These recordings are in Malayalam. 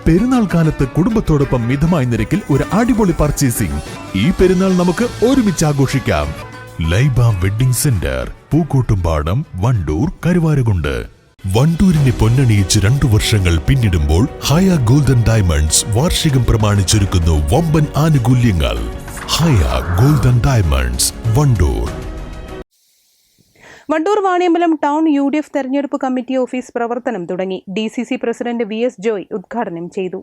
പെരുന്നാൾ കാലത്ത് കുടുംബത്തോടൊപ്പം മിതമായ നിരക്കിൽ ഒരു അടിപൊളി പർച്ചേസിംഗ്. ഈ പെരുന്നാൾ നമുക്ക് ഒരുമിച്ച് ആഘോഷിക്കാം. Laiba wedding centre, Pookkottumpadam, Wandoor, Karuvarakundu. വണ്ടൂരിനെ പൊന്നണിയിച്ച് 2 വർഷങ്ങൾ പിന്നിടുമ്പോൾ ഹയ ഗോൾഡൻ ഡയമണ്ട്സ് വാർഷികം പ്രമാണിച്ചൊരുക്കുന്നു വമ്പൻ ആനുകൂല്യങ്ങൾ. Haya golden diamonds, Wandoor. Wandoor Vaniyambalam town UDF തെരഞ്ഞെടുപ്പ് കമ്മിറ്റി ഓഫീസ് പ്രവർത്തനം തുടങ്ങി. DCC പ്രസിഡന്റ് VS ജോയ് ഉദ്ഘാടനം ചെയ്തു.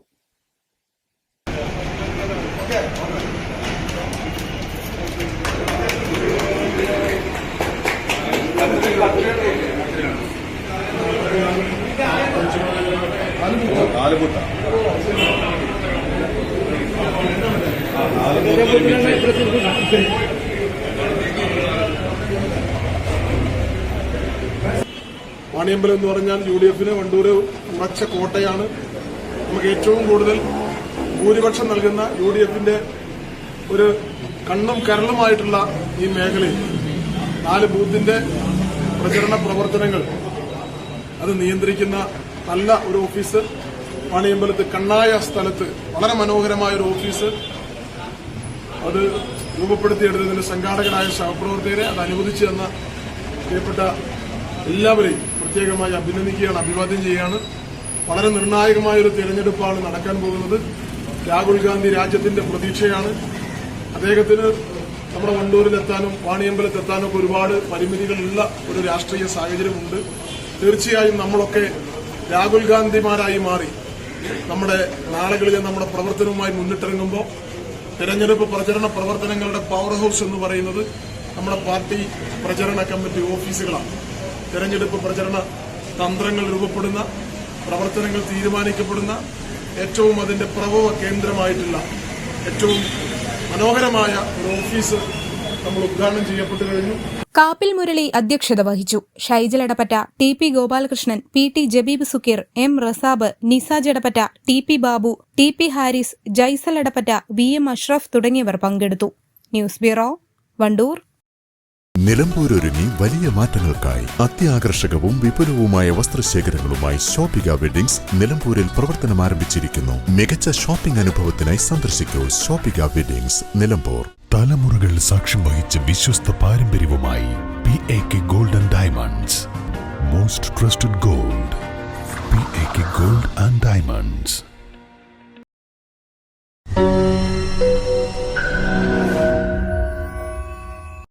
വാണിയമ്പലം എന്ന് പറഞ്ഞാൽ UDFന് വണ്ടൂർ ഉറച്ച കോട്ടയാണ്. നമുക്ക് ഏറ്റവും കൂടുതൽ ഭൂരിപക്ഷം നൽകുന്ന UDFന്റെ ഒരു കണ്ണും കരളുമായിട്ടുള്ള ഈ മേഖലയിൽ 4 ബൂത്തിന്റെ പ്രചരണ പ്രവർത്തനങ്ങൾ അത് നിയന്ത്രിക്കുന്ന നല്ല ഒരു ഓഫീസ് വാണിയമ്പലത്ത് കണ്ണായ സ്ഥലത്ത് വളരെ മനോഹരമായ ഒരു ഓഫീസ് അത് രൂപപ്പെടുത്തിയെടുത്തതിന് സംഘാടകരായ സഹപ്രവർത്തകരെ അത് അനുവദിച്ചു തന്ന പ്രിയപ്പെട്ട എല്ലാവരെയും പ്രത്യേകമായി അഭിനന്ദിക്കുകയാണ്, അഭിവാദ്യം ചെയ്യുകയാണ്. വളരെ നിർണായകമായ ഒരു തെരഞ്ഞെടുപ്പാണ് നടക്കാൻ പോകുന്നത്. രാഹുൽ ഗാന്ധി രാജ്യത്തിന്റെ പ്രതീക്ഷയാണ്. അദ്ദേഹത്തിന് നമ്മുടെ വണ്ടൂരിലെത്താനും വാണിയമ്പലത്തെത്താനും ഒക്കെ ഒരുപാട് പരിമിതികളുള്ള ഒരു രാഷ്ട്രീയ സാഹചര്യമുണ്ട്. തീർച്ചയായും നമ്മളൊക്കെ രാഹുൽ ഗാന്ധിമാരായി മാറി നമ്മുടെ നാളുകളിലെ നമ്മുടെ പ്രവർത്തനവുമായി മുന്നിട്ടിറങ്ങുമ്പോൾ തെരഞ്ഞെടുപ്പ് പ്രചരണ പ്രവർത്തനങ്ങളുടെ പവർ ഹൌസ് എന്ന് പറയുന്നത് നമ്മുടെ പാർട്ടി പ്രചരണ കമ്മിറ്റി ഓഫീസുകളാണ്. തെരഞ്ഞെടുപ്പ് പ്രചരണ തന്ത്രങ്ങൾ രൂപപ്പെടുന്ന, പ്രവർത്തനങ്ങൾ തീരുമാനിക്കപ്പെടുന്ന, ഏറ്റവും അതിന്റെ പ്രഭവ കേന്ദ്രമായിട്ടുള്ള ഏറ്റവും മനോഹരമായ ഒരു ഓഫീസ് നമ്മൾ ഉദ്ഘാടനം ചെയ്യപ്പെട്ടു കഴിഞ്ഞു. കാപ്പിൽ മുരളി അധ്യക്ഷത വഹിച്ചു. Shaijal Edappatta, TP Gopalakrishnan, PT Jabeeb Sukkeer, M റസാബ്, Nisaj Edappatta, TP Babu, TP Haris, Jaisal Edappatta, VM Ashraf തുടങ്ങിയവർ പങ്കെടുത്തു. News bureau, Wandoor. നിലമ്പൂർ ഒരുങ്ങി വലിയ മാറ്റങ്ങൾക്കായി അത്യാകർഷകവും വിപുലവുമായ വസ്ത്രശേഖരങ്ങളുമായി ഷോപ്പിക വെഡ്ഡിംഗ്സ് നിലമ്പൂരിൽ പ്രവർത്തനം ആരംഭിച്ചിരിക്കുന്നു. മികച്ച ഷോപ്പിംഗ് അനുഭവത്തിനായി സന്ദർശിക്കൂ ഷോപ്പിക വെഡ്ഡിംഗ്സ്, നിലമ്പൂർ. തലമുറകൾ സാക്ഷ്യം വഹിച്ച വിശ്വസ്ത പാരമ്പര്യവുമായി PAK golden diamonds, most trusted gold. PAK gold and diamonds.